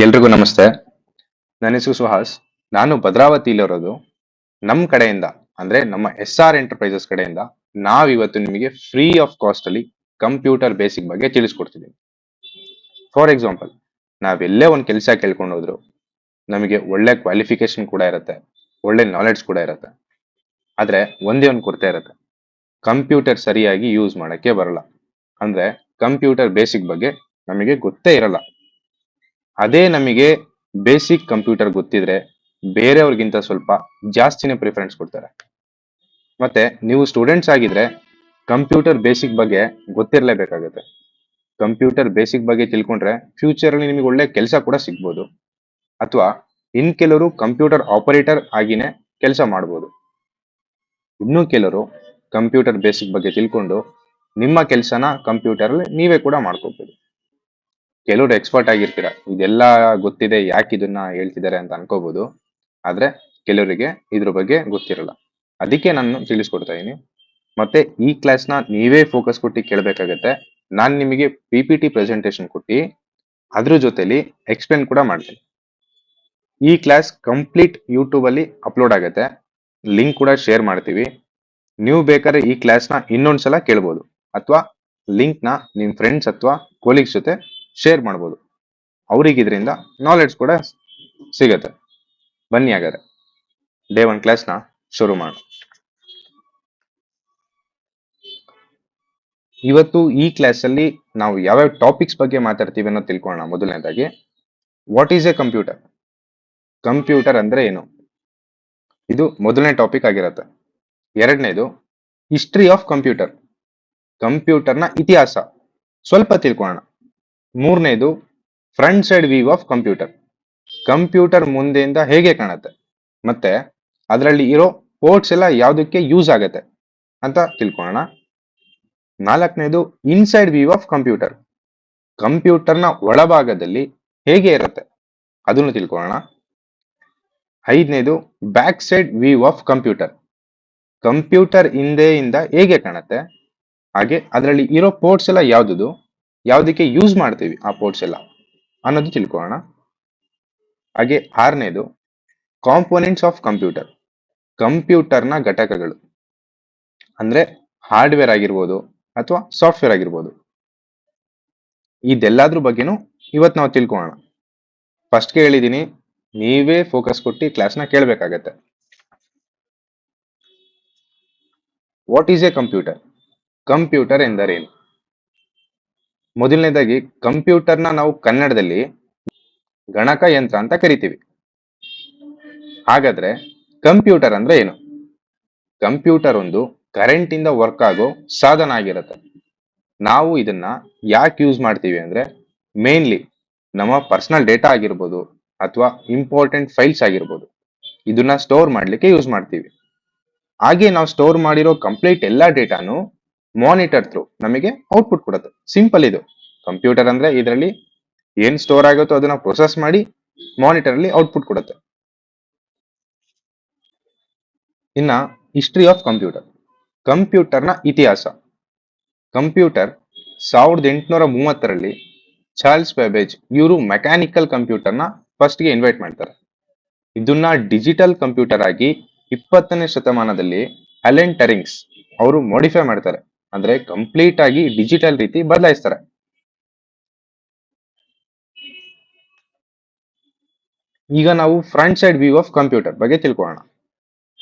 ಎಲ್ರಿಗೂ ನಮಸ್ತೆ. ನನ್ನ ಹೆಸರು ಸುಹಾಸ್. ನಾನು ಭದ್ರಾವತಿಲಿರೋದು. ನಮ್ಮ ಕಡೆಯಿಂದ ಅಂದ್ರೆ ನಮ್ಮ SR ಎಂಟರ್ಪ್ರೈಸಸ್ ಕಡೆಯಿಂದ ನಾವಿವತ್ತು ನಿಮಗೆ ಫ್ರೀ ಆಫ್ ಕಾಸ್ಟ್ ಅಲ್ಲಿ ಕಂಪ್ಯೂಟರ್ ಬೇಸಿಕ್ ಬಗ್ಗೆ ತಿಳಿಸ್ಕೊಡ್ತಿದ್ದೀವಿ. ಫಾರ್ ಎಕ್ಸಾಂಪಲ್, ನಾವೆಲ್ಲೇ ಒಂದು ಕೆಲಸ ಕೇಳ್ಕೊಂಡು ಹೋದ್ರು ನಮಗೆ ಒಳ್ಳೆ ಕ್ವಾಲಿಫಿಕೇಶನ್ ಕೂಡ ಇರುತ್ತೆ, ಒಳ್ಳೆ ನಾಲೆಡ್ಜ್ ಕೂಡ ಇರುತ್ತೆ. ಆದ್ರೆ ಒಂದೇ ಒಂದು ಕೊರತೆ ಇರುತ್ತೆ, ಕಂಪ್ಯೂಟರ್ ಸರಿಯಾಗಿ ಯೂಸ್ ಮಾಡಕ್ಕೆ ಬರಲ್ಲ. ಅಂದ್ರೆ ಕಂಪ್ಯೂಟರ್ ಬೇಸಿಕ್ ಬಗ್ಗೆ ನಮಗೆ ಗೊತ್ತೇ ಇರಲ್ಲ. ಅದೇ ನಮಗೆ ಬೇಸಿಕ್ ಕಂಪ್ಯೂಟರ್ ಗೊತ್ತಿದ್ರೆ ಬೇರೆಯವ್ರಿಗಿಂತ ಸ್ವಲ್ಪ ಜಾಸ್ತಿನೇ ಪ್ರಿಫರೆನ್ಸ್ ಕೊಡ್ತಾರೆ. ಮತ್ತೆ ನೀವು ಸ್ಟೂಡೆಂಟ್ಸ್ ಆಗಿದ್ರೆ ಕಂಪ್ಯೂಟರ್ ಬೇಸಿಕ್ ಬಗ್ಗೆ ಗೊತ್ತಿರಲೇಬೇಕಾಗುತ್ತೆ. ಕಂಪ್ಯೂಟರ್ ಬೇಸಿಕ್ ಬಗ್ಗೆ ತಿಳ್ಕೊಂಡ್ರೆ ಫ್ಯೂಚರ್ ಅಲ್ಲಿ ನಿಮಗೆ ಒಳ್ಳೆ ಕೆಲಸ ಕೂಡ ಸಿಗ್ಬೋದು, ಅಥವಾ ಇನ್ ಕೆಲವರು ಕಂಪ್ಯೂಟರ್ ಆಪರೇಟರ್ ಆಗಿನೇ ಕೆಲಸ ಮಾಡ್ಬೋದು. ಇನ್ನು ಕೆಲವರು ಕಂಪ್ಯೂಟರ್ ಬೇಸಿಕ್ ಬಗ್ಗೆ ತಿಳ್ಕೊಂಡು ನಿಮ್ಮ ಕೆಲಸನ ಕಂಪ್ಯೂಟರ್ ಅಲ್ಲಿ ನೀವೇ ಕೂಡ ಮಾಡ್ಕೋಬಹುದು. ಕೆಲವರು ಎಕ್ಸ್ಪರ್ಟ್ ಆಗಿರ್ತೀರ, ಇದೆಲ್ಲ ಗೊತ್ತಿದೆ ಯಾಕೆ ಇದನ್ನ ಹೇಳ್ತಿದ್ದಾರೆ ಅಂತ ಅನ್ಕೋಬಹುದು. ಆದ್ರೆ ಕೆಲವರಿಗೆ ಇದ್ರ ಬಗ್ಗೆ ಗೊತ್ತಿರಲ್ಲ. ಅದಕ್ಕೆ ನಾನು ತಿಳಿಸ್ಕೊಡ್ತಾ ಇದೀನಿ. ಮತ್ತೆ ಈ ಕ್ಲಾಸ್ ನ ನೀವೇ ಫೋಕಸ್ ಕೊಟ್ಟು ಕೇಳಬೇಕಾಗತ್ತೆ. ನಾನು ನಿಮಗೆ PPT ಪ್ರೆಸೆಂಟೇಶನ್ ಕೊಟ್ಟು ಅದ್ರ ಜೊತೆಲಿ ಎಕ್ಸ್ಪ್ಲೇನ್ ಕೂಡ ಮಾಡ್ತೀನಿ. ಈ ಕ್ಲಾಸ್ ಕಂಪ್ಲೀಟ್ ಯೂಟ್ಯೂಬ್ ಅಲ್ಲಿ ಅಪ್ಲೋಡ್ ಆಗುತ್ತೆ, ಲಿಂಕ್ ಕೂಡ ಶೇರ್ ಮಾಡ್ತೀವಿ. ನೀವು ಬೇಕಾದ್ರೆ ಈ ಕ್ಲಾಸ್ ನ ಇನ್ನೊಂದ್ಸಲ ಕೇಳ್ಬೋದು, ಅಥವಾ ಲಿಂಕ್ ನ ನಿಮ್ ಫ್ರೆಂಡ್ಸ್ ಅಥವಾ ಕೊಲೀಗ್ಸ್ ಜೊತೆ ಶೇರ್ ಮಾಡ್ಬೋದು. ಅವ್ರಿಗೆ ಇದರಿಂದ ನಾಲೆಡ್ಜ್ ಕೂಡ ಸಿಗತ್ತೆ. ಬನ್ನಿ ಹಾಗಾದ್ರೆ ಡೇ 1 ಕ್ಲಾಸ್ ನ ಶುರು ಮಾಡೋಣ. ಇವತ್ತು ಈ ಕ್ಲಾಸ್ ಅಲ್ಲಿ ನಾವು ಯಾವ್ಯಾವ ಟಾಪಿಕ್ಸ್ ಬಗ್ಗೆ ಮಾತಾಡ್ತೀವಿ ಅನ್ನೋ ತಿಳ್ಕೊಳ್ಳೋಣ. ಮೊದಲನೇದಾಗಿ, what is a computer? Computer ಅಂದ್ರೆ ಏನು? ಇದು ಮೊದಲನೇ ಟಾಪಿಕ್ ಆಗಿರತ್ತೆ. ಎರಡನೇದು, ಹಿಸ್ಟ್ರಿ ಆಫ್ ಕಂಪ್ಯೂಟರ್. ಕಂಪ್ಯೂಟರ್ನ ಇತಿಹಾಸ ಸ್ವಲ್ಪ ತಿಳ್ಕೊಳ್ಳೋಣ. ಮೂರನೇದು, front side view of computer. Computer ಮುಂದೆಯಿಂದ ಹೇಗೆ ಕಾಣುತ್ತೆ, ಮತ್ತೆ ಅದರಲ್ಲಿ ಇರೋ ಪೋರ್ಟ್ಸ್ ಎಲ್ಲ ಯಾವ್ದಕ್ಕೆ ಯೂಸ್ ಆಗತ್ತೆ ಅಂತ ತಿಳ್ಕೊಳ್ಳೋಣ. ನಾಲ್ಕನೇದು, ಇನ್ಸೈಡ್ ವ್ಯೂ ಆಫ್ ಕಂಪ್ಯೂಟರ್. ಕಂಪ್ಯೂಟರ್ನ ಒಳಭಾಗದಲ್ಲಿ ಹೇಗೆ ಇರುತ್ತೆ ಅದನ್ನು ತಿಳ್ಕೊಳ್ಳೋಣ. ಐದನೇದು, back side view of computer. Computer ಹಿಂದೆಯಿಂದ ಹೇಗೆ ಕಾಣುತ್ತೆ, ಹಾಗೆ ಅದರಲ್ಲಿ ಇರೋ ಪೋರ್ಟ್ಸ್ ಎಲ್ಲ ಯಾವ್ದು, ಯಾವ್ದಕ್ಕೆ ಯೂಸ್ ಮಾಡ್ತೀವಿ ಆ ಪೋರ್ಟ್ಸ್ ಎಲ್ಲ ಅನ್ನೋದು ತಿಳ್ಕೊಳ್ಳೋಣ. ಹಾಗೆ ಆರನೇದು, ಕಾಂಪೋನೆಂಟ್ಸ್ ಆಫ್ ಕಂಪ್ಯೂಟರ್. ಕಂಪ್ಯೂಟರ್ನ ಘಟಕಗಳು ಅಂದ್ರೆ ಹಾರ್ಡ್ವೇರ್ ಆಗಿರ್ಬೋದು ಅಥವಾ ಸಾಫ್ಟ್ವೇರ್ ಆಗಿರ್ಬೋದು. ಇದೆಲ್ಲದ್ರ ಬಗ್ಗೆನೂ ಇವತ್ತು ನಾವು ತಿಳ್ಕೊಳ್ಳೋಣ. ಫಸ್ಟ್ಗೆ ಹೇಳಿದೀನಿ, ನೀವೇ ಫೋಕಸ್ ಕೊಟ್ಟು ಕ್ಲಾಸ್ನ ಕೇಳಬೇಕಾಗತ್ತೆ. What is a computer? Computer ಎಂದರೇನು? ಮೊದಲನೇದಾಗಿ, ಕಂಪ್ಯೂಟರ್ನ ನಾವು ಕನ್ನಡದಲ್ಲಿ ಗಣಕಯಂತ್ರ ಅಂತ ಕರಿತೀವಿ. ಹಾಗಾದ್ರೆ ಕಂಪ್ಯೂಟರ್ ಅಂದ್ರೆ ಏನು? ಕಂಪ್ಯೂಟರ್ ಒಂದು ಕರೆಂಟ್ ಇಂದ ವರ್ಕ್ ಆಗೋ ಸಾಧನ ಆಗಿರುತ್ತೆ. ನಾವು ಇದನ್ನ ಯಾಕೆ ಯೂಸ್ ಮಾಡ್ತೀವಿ ಅಂದ್ರೆ, ಮೇನ್ಲಿ ನಮ್ಮ ಪರ್ಸನಲ್ ಡೇಟಾ ಆಗಿರ್ಬೋದು ಅಥವಾ ಇಂಪಾರ್ಟೆಂಟ್ ಫೈಲ್ಸ್ ಆಗಿರ್ಬೋದು, ಇದನ್ನ ಸ್ಟೋರ್ ಮಾಡ್ಲಿಕ್ಕೆ ಯೂಸ್ ಮಾಡ್ತೀವಿ. ಹಾಗೆ ನಾವು ಸ್ಟೋರ್ ಮಾಡಿರೋ ಕಂಪ್ಲೀಟ್ ಎಲ್ಲಾ ಡೇಟಾನು ಮಾನಿಟರ್ ಥ್ರೂ ನಮಗೆ ಔಟ್ಪುಟ್ ಕೊಡುತ್ತೆ. ಸಿಂಪಲ್ ಇದು. ಕಂಪ್ಯೂಟರ್ ಅಂದ್ರೆ ಇದರಲ್ಲಿ ಏನ್ ಸ್ಟೋರ್ ಆಗುತ್ತೋ ಅದನ್ನ ಪ್ರೊಸೆಸ್ ಮಾಡಿ ಮಾನಿಟರ್ ಅಲ್ಲಿ ಔಟ್ಪುಟ್ ಕೊಡುತ್ತೆ. ಇನ್ನ ಹಿಸ್ಟ್ರಿ ಆಫ್ ಕಂಪ್ಯೂಟರ್. ಕಂಪ್ಯೂಟರ್ನ ಇತಿಹಾಸ. ಕಂಪ್ಯೂಟರ್ 1830ರಲ್ಲಿ ಚಾರ್ಲ್ಸ್ ಬೆಬೇಜ್ ಇವರು ಮೆಕ್ಯಾನಿಕಲ್ ಕಂಪ್ಯೂಟರ್ನ ಫಸ್ಟ್ ಗೆ ಇನ್ವೈಟ್ ಮಾಡ್ತಾರೆ. ಇದನ್ನ ಡಿಜಿಟಲ್ ಕಂಪ್ಯೂಟರ್ ಆಗಿ 20ನೇ ಶತಮಾನದಲ್ಲಿ ಅಲೆನ್ ಟರಿಂಗ್ಸ್ ಅವರು ಮಾಡಿಫೈ ಮಾಡ್ತಾರೆ. ಅಂದ್ರೆ ಕಂಪ್ಲೀಟ್ ಆಗಿ ಡಿಜಿಟಲ್ ರೀತಿ ಬದಲಾಯಿಸ್ತಾರೆ. ಈಗ ನಾವು front side view of computer ಬಗ್ಗೆ ತಿಳ್ಕೊಳ್ಳೋಣ.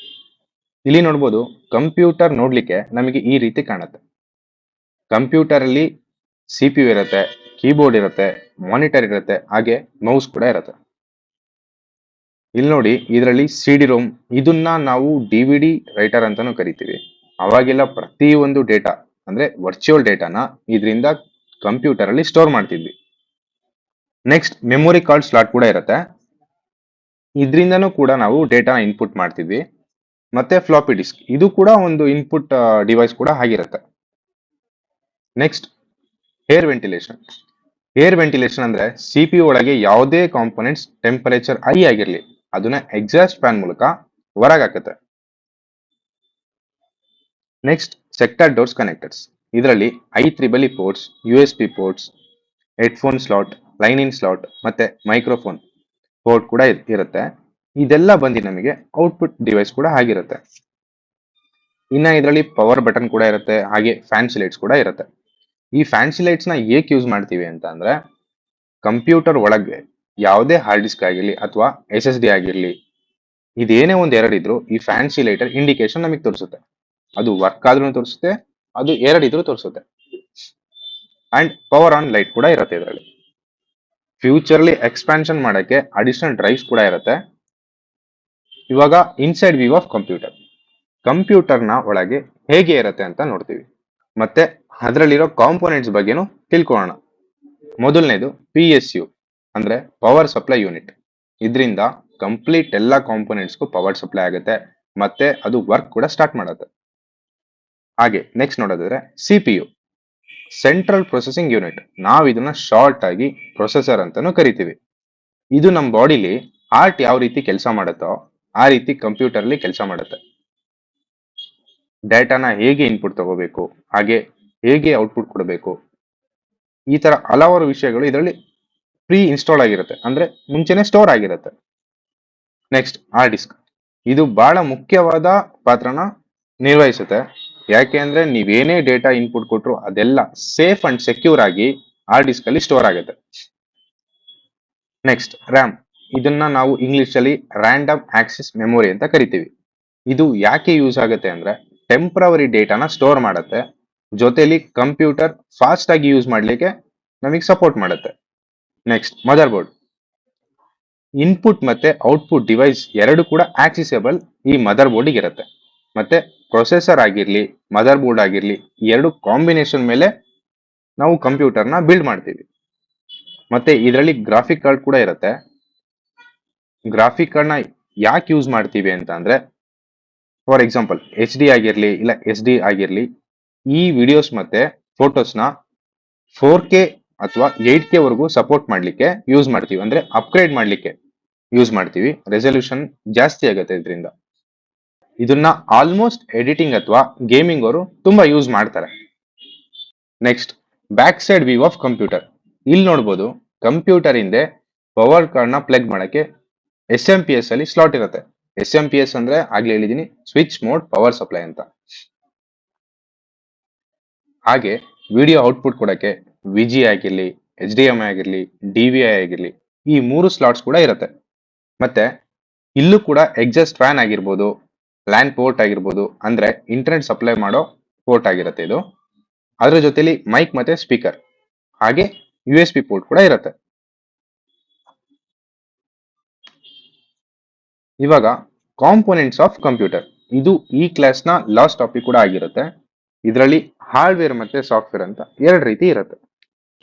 ಇಲ್ಲಿ ನೋಡ್ಬೋದು, ಕಂಪ್ಯೂಟರ್ ನೋಡ್ಲಿಕ್ಕೆ ನಮಗೆ ಈ ರೀತಿ ಕಾಣುತ್ತೆ. ಕಂಪ್ಯೂಟರ್ ಅಲ್ಲಿ CPU ಇರುತ್ತೆ, ಕೀಬೋರ್ಡ್ ಇರುತ್ತೆ, ಮಾನಿಟರ್ ಇರುತ್ತೆ, ಹಾಗೆ ಮೌಸ್ ಕೂಡ ಇರುತ್ತೆ. ಇಲ್ಲಿ ನೋಡಿ, ಇದರಲ್ಲಿ CD-ROM, ಇದನ್ನ ನಾವು DVD ರೈಟರ್ ಅಂತಾನು ಕರಿತೀವಿ. ಅವಾಗೆಲ್ಲ ಪ್ರತಿಯೊಂದು ಡೇಟಾ ಅಂದ್ರೆ ವರ್ಚುವಲ್ ಡೇಟಾನ ಇದರಿಂದ ಕಂಪ್ಯೂಟರ್ ಅಲ್ಲಿ ಸ್ಟೋರ್ ಮಾಡ್ತಿದ್ವಿ. ನೆಕ್ಸ್ಟ್, ಮೆಮೊರಿ ಕಾರ್ಡ್ ಸ್ಲಾಟ್ ಕೂಡ ಇರುತ್ತೆ. ಇದರಿಂದನೂ ಕೂಡ ನಾವು ಡೇಟಾನ ಇನ್ಪುಟ್ ಮಾಡ್ತಿದ್ವಿ. ಮತ್ತೆ ಫ್ಲಾಪಿ ಡಿಸ್ಕ್, ಇದು ಕೂಡ ಒಂದು ಇನ್ಪುಟ್ ಡಿವೈಸ್ ಕೂಡ ಆಗಿರುತ್ತೆ. Next, air ventilation. Air ventilation ಅಂದ್ರೆ CPU ಒಳಗೆ ಯಾವುದೇ ಕಾಂಪೋನೆಂಟ್ಸ್ ಟೆಂಪರೇಚರ್ ಹೈ ಆಗಿರ್ಲಿ ಅದನ್ನ ಎಕ್ಸಾಸ್ಟ್ ಫ್ಯಾನ್ ಮೂಲಕ ಹೊರಗಾಕತ್ತೆ. Next, sector doors connectors. ಇದರಲ್ಲಿ IEEE ports, USB ports, headphone slot, line in slot ಮತ್ತೆ ಮೈಕ್ರೋಫೋನ್ ಪೋರ್ಟ್ ಕೂಡ ಇರುತ್ತೆ. ಇದೆಲ್ಲ ಬಂದು ನಮಗೆ ಔಟ್ಪುಟ್ ಡಿವೈಸ್ ಕೂಡ ಆಗಿರುತ್ತೆ. ಇನ್ನ ಇದರಲ್ಲಿ ಪವರ್ ಬಟನ್ ಕೂಡ ಇರುತ್ತೆ, ಹಾಗೆ ಫ್ಯಾನ್ಸಿ ಲೈಟ್ಸ್ ಕೂಡ ಇರುತ್ತೆ. ಈ ಫ್ಯಾನ್ಸಿ ಲೈಟ್ಸ್ ನ ಏಕ್ ಯೂಸ್ ಮಾಡ್ತೀವಿ ಅಂತ ಅಂದ್ರೆ, ಕಂಪ್ಯೂಟರ್ ಒಳಗೆ ಯಾವುದೇ ಹಾರ್ಡ್ ಡಿಸ್ಕ್ ಆಗಿರ್ಲಿ ಅಥವಾ SSD ಆಗಿರ್ಲಿ, ಇದೇನೇ ಒಂದ್ ಎರರ್ ಇದ್ರು ಈ ಫ್ಯಾನ್ಸಿ ಲೈಟರ್ ಇಂಡಿಕೇಶನ್ ನಮಗೆ ತೋರಿಸುತ್ತೆ. ಅದು ವರ್ಕ್ ಆದ್ರೂ ತೋರಿಸುತ್ತೆ, ಅದು ಎರರ್ ಇದ್ರೂ ತೋರಿಸುತ್ತೆ. ಅಂಡ್ ಪವರ್ ಆನ್ ಲೈಟ್ ಕೂಡ ಇರುತ್ತೆ ಇದರಲ್ಲಿ. ಫ್ಯೂಚರ್ಲಿ ಎಕ್ಸ್ಪಾನ್ಷನ್ ಮಾಡಕ್ಕೆ ಅಡಿಷನಲ್ ಡ್ರೈವ್ಸ್ ಕೂಡ ಇರುತ್ತೆ. ಇವಾಗ ಇನ್ಸೈಡ್ ವ್ಯೂ ಆಫ್ ಕಂಪ್ಯೂಟರ್ನ ಒಳಗೆ ಹೇಗೆ ಇರುತ್ತೆ ಅಂತ ನೋಡ್ತೀವಿ, ಮತ್ತೆ ಅದರಲ್ಲಿರೋ ಕಾಂಪೋನೆಂಟ್ಸ್ ಬಗ್ಗೆನೂ ತಿಳ್ಕೊಳ್ಳೋಣ. ಮೊದಲನೇದು PSU ಅಂದ್ರೆ ಪವರ್ ಸಪ್ಲೈ ಯೂನಿಟ್. ಇದರಿಂದ ಕಂಪ್ಲೀಟ್ ಎಲ್ಲ ಕಾಂಪೋನೆಂಟ್ಸ್ಗೂ ಪವರ್ ಸಪ್ಲೈ ಆಗುತ್ತೆ, ಮತ್ತೆ ಅದು ವರ್ಕ್ ಕೂಡ ಸ್ಟಾರ್ಟ್ ಮಾಡುತ್ತೆ. ಹಾಗೆ ನೆಕ್ಸ್ಟ್ ನೋಡೋದಾದ್ರೆ CPU ಸೆಂಟ್ರಲ್ ಪ್ರೊಸೆಸಿಂಗ್ ಯೂನಿಟ್. ನಾವು ಇದನ್ನ ಶಾರ್ಟ್ ಆಗಿ ಪ್ರೊಸೆಸರ್ ಅಂತಾನೂ ಕರಿತೀವಿ. ಇದು ನಮ್ಮ ಬಾಡಿಲಿ ಹಾರ್ಟ್ ಯಾವ ರೀತಿ ಕೆಲಸ ಮಾಡುತ್ತೋ ಆ ರೀತಿ ಕಂಪ್ಯೂಟರ್ಲಿ ಕೆಲಸ ಮಾಡುತ್ತೆ. ಡೇಟಾನ ಹೇಗೆ ಇನ್ಪುಟ್ ತಗೋಬೇಕು, ಹಾಗೆ ಹೇಗೆ ಔಟ್ಪುಟ್ ಕೊಡಬೇಕು, ಈ ತರ ಹಲವಾರು ವಿಷಯಗಳು ಇದರಲ್ಲಿ ಪ್ರೀ ಇನ್ಸ್ಟಾಲ್ ಆಗಿರುತ್ತೆ, ಅಂದ್ರೆ ಮುಂಚೆನೆ ಸ್ಟೋರ್ ಆಗಿರುತ್ತೆ. Next hard disk. ಇದು ಬಹಳ ಮುಖ್ಯವಾದ ಪಾತ್ರನ ನಿರ್ವಹಿಸುತ್ತೆ. ಯಾಕೆ ಅಂದ್ರೆ ನೀವೇನೇ ಡೇಟಾ ಇನ್ಪುಟ್ ಕೊಟ್ರು ಅದೆಲ್ಲ ಸೇಫ್ ಅಂಡ್ ಸೆಕ್ಯೂರ್ ಆಗಿ ಹಾರ್ಡ್ ಡಿಸ್ಕ್ ಅಲ್ಲಿ ಸ್ಟೋರ್ ಆಗುತ್ತೆ. Next RAM. ಇದನ್ನ ನಾವು ಇಂಗ್ಲಿಷ್ ಅಲ್ಲಿ ರ್ಯಾಂಡಮ್ ಆಕ್ಸೆಸ್ ಮೆಮೊರಿ ಅಂತ ಕರಿತೀವಿ. ಇದು ಯಾಕೆ ಯೂಸ್ ಆಗುತ್ತೆ ಅಂದ್ರೆ ಟೆಂಪ್ರವರಿ ಡೇಟಾನ ಸ್ಟೋರ್ ಮಾಡುತ್ತೆ, ಜೊತೆಲಿ ಕಂಪ್ಯೂಟರ್ ಫಾಸ್ಟ್ ಆಗಿ ಯೂಸ್ ಮಾಡ್ಲಿಕ್ಕೆ ನಮಗೆ ಸಪೋರ್ಟ್ ಮಾಡುತ್ತೆ. Next mother board. ಇನ್ಪುಟ್ ಮತ್ತೆ ಔಟ್ಪುಟ್ ಡಿವೈಸ್ ಎರಡು ಕೂಡ ಆಕ್ಸೆಸಬಲ್ ಈ ಮದರ್ ಬೋರ್ಡ್ ಇರುತ್ತೆ. ಮತ್ತೆ ಪ್ರೊಸೆಸರ್ ಆಗಿರ್ಲಿ ಮದರ್ ಬೋರ್ಡ್ ಆಗಿರ್ಲಿ, ಎರಡು ಕಾಂಬಿನೇಷನ್ ಮೇಲೆ ನಾವು ಕಂಪ್ಯೂಟರ್ನ ಬಿಲ್ಡ್ ಮಾಡ್ತೀವಿ. ಮತ್ತೆ ಇದರಲ್ಲಿ ಗ್ರಾಫಿಕ್ ಕಾರ್ಡ್ ಕೂಡ ಇರುತ್ತೆ. ಗ್ರಾಫಿಕ್ ಕಾರ್ಡ್ನ ಯಾಕೆ ಯೂಸ್ ಮಾಡ್ತೀವಿ ಅಂತ ಅಂದ್ರೆ, ಫಾರ್ ಎಕ್ಸಾಂಪಲ್ HD ಆಗಿರ್ಲಿ ಇಲ್ಲ SD ಆಗಿರ್ಲಿ, ಈ ವಿಡಿಯೋಸ್ ಮತ್ತೆ ಫೋಟೋಸ್ನ 4K ಅಥವಾ 8K ವರೆಗೂ ಸಪೋರ್ಟ್ ಮಾಡ್ಲಿಕ್ಕೆ ಯೂಸ್ ಮಾಡ್ತೀವಿ, ಅಂದ್ರೆ ಅಪ್ಗ್ರೇಡ್ ಮಾಡ್ಲಿಕ್ಕೆ ಯೂಸ್ ಮಾಡ್ತೀವಿ. ರೆಸಲ್ಯೂಷನ್ ಜಾಸ್ತಿ ಆಗುತ್ತೆ ಇದರಿಂದ. ಇದನ್ನ ಆಲ್ಮೋಸ್ಟ್ ಎಡಿಟಿಂಗ್ ಅಥವಾ ಗೇಮಿಂಗ್ ಅವರು ತುಂಬಾ ಯೂಸ್ ಮಾಡ್ತಾರೆ. Next back side view of computer. ಇಲ್ಲಿ ನೋಡ್ಬೋದು ಕಂಪ್ಯೂಟರ್ ಹಿಂದೆ ಪವರ್ ಕಾರ್ಡ್ ನ ಪ್ಲಗ್ ಮಾಡಕ್ಕೆ SMPS ಅಲ್ಲಿ ಸ್ಲಾಟ್ ಇರುತ್ತೆ. SMPS ಅಂದ್ರೆ ಆಗ್ಲೇ ಹೇಳಿದೀನಿ, ಸ್ವಿಚ್ ಮೋಡ್ ಪವರ್ ಸಪ್ಲೈ ಅಂತ. ಹಾಗೆ ವಿಡಿಯೋ ಔಟ್ಪುಟ್ ಕೊಡಕ್ಕೆ VGA ಆಗಿರ್ಲಿ HDMI ಆಗಿರ್ಲಿ DVI ಆಗಿರ್ಲಿ, ಈ 3 ಸ್ಲಾಟ್ಸ್ ಕೂಡ ಇರುತ್ತೆ. ಮತ್ತೆ ಇಲ್ಲೂ ಕೂಡ ಎಕ್ಸಾಸ್ಟ್ ಫ್ಯಾನ್ ಆಗಿರ್ಬೋದು, ಲ್ಯಾನ್ ಪೋರ್ಟ್ ಆಗಿರ್ಬೋದು, ಅಂದ್ರೆ ಇಂಟರ್ನೆಟ್ ಸಪ್ಲೈ ಮಾಡೋ ಪೋರ್ಟ್ ಆಗಿರುತ್ತೆ ಇದು. ಅದ್ರ ಜೊತೆಲಿ ಮೈಕ್ ಮತ್ತೆ ಸ್ಪೀಕರ್, ಹಾಗೆ USB ಪೋರ್ಟ್ ಕೂಡ ಇರುತ್ತೆ. ಇವಾಗ ಕಾಂಪೋನೆಂಟ್ಸ್ ಆಫ್ ಕಂಪ್ಯೂಟರ್, ಇದು ಈ ಕ್ಲಾಸ್ ನ ಲಾಸ್ಟ್ ಟಾಪಿಕ್ ಕೂಡ ಆಗಿರುತ್ತೆ. ಇದರಲ್ಲಿ ಹಾರ್ಡ್ವೇರ್ ಮತ್ತೆ ಸಾಫ್ಟ್ವೇರ್ ಅಂತ ಎರಡು ರೀತಿ ಇರುತ್ತೆ.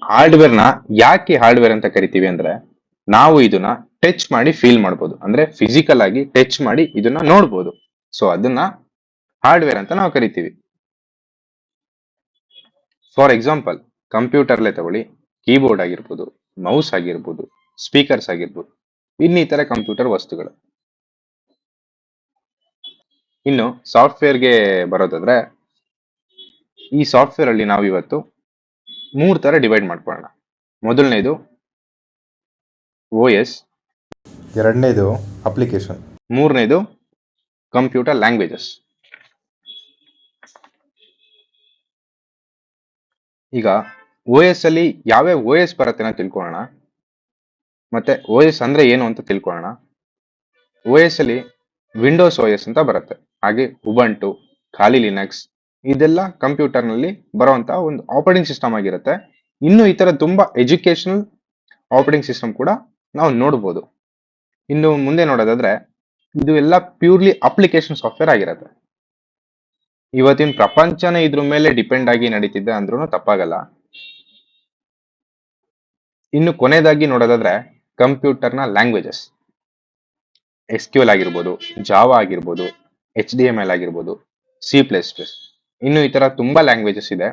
ಹಾರ್ಡ್ವೇರ್ ನ ಯಾಕೆ ಹಾರ್ಡ್ವೇರ್ ಅಂತ ಕರಿತೀವಿ ಅಂದ್ರೆ, ನಾವು ಇದನ್ನ ಟಚ್ ಮಾಡಿ ಫೀಲ್ ಮಾಡ್ಬೋದು, ಅಂದ್ರೆ ಫಿಸಿಕಲ್ ಆಗಿ ಟಚ್ ಮಾಡಿ ಇದನ್ನ ನೋಡ್ಬೋದು. ಸೊ ಅದನ್ನ ಹಾರ್ಡ್ವೇರ್ ಅಂತ ನಾವು ಕರಿತೀವಿ. ಫಾರ್ ಎಕ್ಸಾಂಪಲ್ ಕಂಪ್ಯೂಟರ್ಲೆ ತಗೊಳ್ಳಿ, ಕೀಬೋರ್ಡ್ ಆಗಿರ್ಬೋದು, ಮೌಸ್ ಆಗಿರ್ಬೋದು, ಸ್ಪೀಕರ್ಸ್ ಆಗಿರ್ಬೋದು, ಇನ್ನಿತರ ಕಂಪ್ಯೂಟರ್ ವಸ್ತುಗಳು. ಇನ್ನು ಸಾಫ್ಟ್ವೇರ್ಗೆ ಬರೋದಾದ್ರೆ, ಈ ಸಾಫ್ಟ್ವೇರ್ ಅಲ್ಲಿ ನಾವು ಇವತ್ತು 3 ತರ ಡಿವೈಡ್ ಮಾಡ್ಕೊಳ್ಳೋಣ. ಮೊದಲನೇದು OS, ಎರಡನೇದು ಅಪ್ಲಿಕೇಶನ್, ಮೂರನೇದು ಕಂಪ್ಯೂಟರ್ ಲ್ಯಾಂಗ್ವೇಜಸ್. ಈಗ OS ಅಲ್ಲಿ ಯಾವ್ಯಾವ OS ಬರುತ್ತೆ ಅಂತ ತಿಳ್ಕೊಳ್ಳೋಣ, ಮತ್ತೆ OS ಅಂದ್ರೆ ಏನು ಅಂತ ತಿಳ್ಕೊಳ್ಳೋಣ. OS ಅಲ್ಲಿ ವಿಂಡೋಸ್ OS ಅಂತ ಬರುತ್ತೆ, ಹಾಗೆ ಉಬಂಟು, ಖಾಲಿ ಲಿನಕ್ಸ್, ಇದೆಲ್ಲ ಕಂಪ್ಯೂಟರ್ ನಲ್ಲಿ ಬರುವಂತ ಒಂದು ಆಪರೇಟಿಂಗ್ ಸಿಸ್ಟಮ್ ಆಗಿರುತ್ತೆ. ಇನ್ನು ಈ ತರ ತುಂಬಾ ಎಜುಕೇಶನಲ್ ಆಪರೇಟಿಂಗ್ ಸಿಸ್ಟಮ್ ಕೂಡ ನಾವು ನೋಡಬಹುದು. ಇನ್ನು ಮುಂದೆ ನೋಡೋದಾದ್ರೆ, ಇದು ಎಲ್ಲ ಪ್ಯೂರ್ಲಿ ಅಪ್ಲಿಕೇಶನ್ ಸಾಫ್ಟ್ವೇರ್ ಆಗಿರುತ್ತೆ. ಇವತ್ತಿನ ಪ್ರಪಂಚನೇ ಇದ್ರ ಮೇಲೆ ಡಿಪೆಂಡ್ ಆಗಿ ನಡೀತಿದ್ದೆ ಅಂದ್ರೂ ತಪ್ಪಾಗಲ್ಲ. ಇನ್ನು ಕೊನೆಯದಾಗಿ ನೋಡೋದಾದ್ರೆ ಕಂಪ್ಯೂಟರ್ನ ಲ್ಯಾಂಗ್ವೇಜಸ್, SQL ಆಗಿರ್ಬೋದು, ಜಾವಾ ಆಗಿರ್ಬೋದು, HTML ಆಗಿರ್ಬೋದು, C++, ಇನ್ನು ಈ ತರ ತುಂಬಾ ಲ್ಯಾಂಗ್ವೇಜಸ್ ಇದೆ.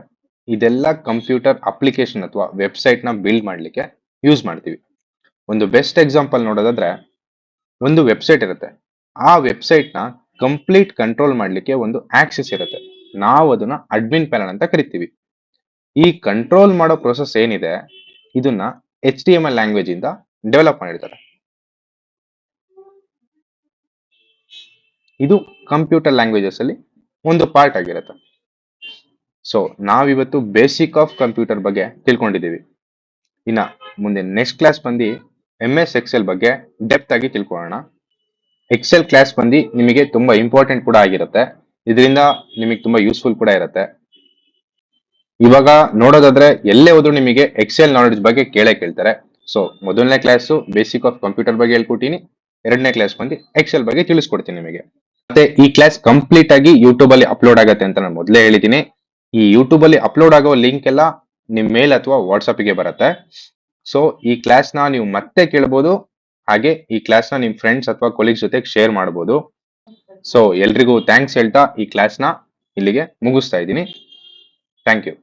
ಇದೆಲ್ಲ ಕಂಪ್ಯೂಟರ್ ಅಪ್ಲಿಕೇಶನ್ ಅಥವಾ ವೆಬ್ಸೈಟ್ ನ ಬಿಲ್ಡ್ ಮಾಡ್ಲಿಕ್ಕೆ ಯೂಸ್ ಮಾಡ್ತೀವಿ. ಒಂದು ಬೆಸ್ಟ್ ಎಕ್ಸಾಂಪಲ್ ನೋಡೋದಾದ್ರೆ, ಒಂದು ವೆಬ್ಸೈಟ್ ಇರುತ್ತೆ, ಆ ವೆಬ್ಸೈಟ್ ನ ಕಂಪ್ಲೀಟ್ ಕಂಟ್ರೋಲ್ ಮಾಡ್ಲಿಕ್ಕೆ ಒಂದು ಆಕ್ಸೆಸ್ ಇರುತ್ತೆ. ನಾವು ಅದನ್ನ ಅಡ್ಮಿನ್ ಪ್ಯಾನಲ್ ಅಂತ ಕರಿತೀವಿ. ಈ ಕಂಟ್ರೋಲ್ ಮಾಡೋ ಪ್ರೊಸೆಸ್ ಏನಿದೆ, ಇದನ್ನ HTML ಲ್ಯಾಂಗ್ವೇಜ್ ಇಂದ ಡೆವಲಪ್ ಮಾಡಿರ್ತಾರೆ. ಇದು ಕಂಪ್ಯೂಟರ್ ಲ್ಯಾಂಗ್ವೇಜಸ್ ಅಲ್ಲಿ ಒಂದು ಪಾರ್ಟ್ ಆಗಿರುತ್ತೆ. ಸೊ ನಾವಿವತ್ತು ಬೇಸಿಕ್ ಆಫ್ ಕಂಪ್ಯೂಟರ್ ಬಗ್ಗೆ ತಿಳ್ಕೊಂಡಿದ್ದೀವಿ. ಇನ್ನ ಮುಂದೆ ನೆಕ್ಸ್ಟ್ ಕ್ಲಾಸ್ ಬಂದು MS ಎಕ್ಸೆಲ್ ಬಗ್ಗೆ ಡೆಪ್ತ್ ಆಗಿ ತಿಳ್ಕೊಳ್ಳೋಣ. ಎಕ್ಸೆಲ್ ಕ್ಲಾಸ್ ಬಂದು ನಿಮಗೆ ತುಂಬಾ ಇಂಪಾರ್ಟೆಂಟ್ ಕೂಡ ಆಗಿರುತ್ತೆ. ಇದರಿಂದ ನಿಮಗೆ ತುಂಬಾ ಯೂಸ್ಫುಲ್ ಕೂಡ ಇರುತ್ತೆ. ಇವಾಗ ನೋಡೋದಾದ್ರೆ ಎಲ್ಲೇ ಹೋದ್ರು ನಿಮಗೆ ಎಕ್ಸೆಲ್ ನಾಲೆಡ್ಜ್ ಬಗ್ಗೆ ಕೇಳ್ತಾರೆ. ಸೊ ಮೊದಲನೇ ಕ್ಲಾಸ್ ಬೇಸಿಕ್ ಆಫ್ ಕಂಪ್ಯೂಟರ್ ಬಗ್ಗೆ ಹೇಳ್ಕೊಟ್ಟಿನಿ. ಎರಡನೇ ಕ್ಲಾಸ್ ಬಂದು ಎಕ್ಸೆಲ್ ಬಗ್ಗೆ ತಿಳಿಸ್ಕೊಡ್ತೀನಿ ನಿಮಗೆ. ಮತ್ತೆ ಈ ಕ್ಲಾಸ್ ಕಂಪ್ಲೀಟ್ ಆಗಿ ಯೂಟ್ಯೂಬ್ ಅಲ್ಲಿ ಅಪ್ಲೋಡ್ ಆಗುತ್ತೆ ಅಂತ ನಾನು ಮೊದಲೇ ಹೇಳಿದ್ದೀನಿ. ಈ ಯೂಟ್ಯೂಬ್ ಅಲ್ಲಿ ಅಪ್ಲೋಡ್ ಆಗೋ ಲಿಂಕ್ ಎಲ್ಲ ನಿಮ್ ಮೇಲ್ ಅಥವಾ ವಾಟ್ಸ್ಆಪ್ ಗೆ ಬರುತ್ತೆ. ಸೊ ಈ ಕ್ಲಾಸ್ ನ ನೀವು ಮತ್ತೆ ಕೇಳಬಹುದು. ಹಾಗೆ ಈ ಕ್ಲಾಸ್ ನ ನಿಮ್ ಫ್ರೆಂಡ್ಸ್ ಅಥವಾ ಕೊಲೀಗ್ಸ್ ಜೊತೆ ಶೇರ್ ಮಾಡಬಹುದು. ಸೊ ಎಲ್ರಿಗೂ ಥ್ಯಾಂಕ್ಸ್ ಹೇಳ್ತಾ ಈ ಕ್ಲಾಸ್ ನ ಇಲ್ಲಿಗೆ ಮುಗಿಸ್ತಾ ಇದ್ದೀನಿ. Thank you.